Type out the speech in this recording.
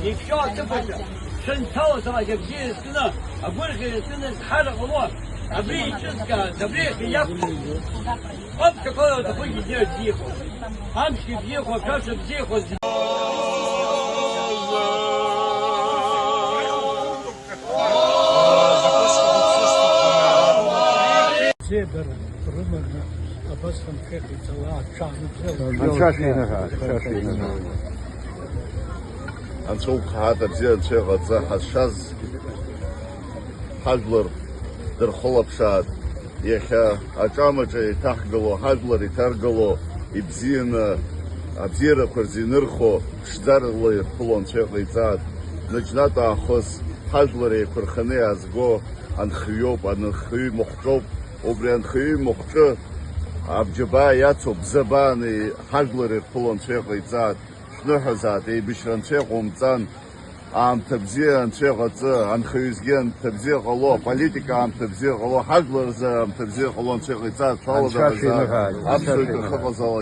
你需要这个深透是吧？就比是那不是个是那看着我，不是就是个这不是个也，我这个都不一定结婚，俺们去结婚表示结婚。زيبر رمنا أبصم كيف يتوقع أنشوف هذا زين شغل حشاز حجلر در خلب شاد يخا أجامج تحقلو حجلر يترقلو يبزين أبزير كرزينرخو شدار الله يطلون شغل يزاد نجنات أخص حجلر يكرخني أزغو أنخيوب أنخي مخجوب وبرين خي مخجو أبجبا ياتو بزباني حجلر يطلون شغل يزاد شنو زاد يبشرن شغل مزان عم تبزير عن شغل عن خيزجين تبزير غلو بوليتيكا عم تبزير غلو حجلر عم تبزير غلو شغل يزاد شغل ده عم تبزير غلو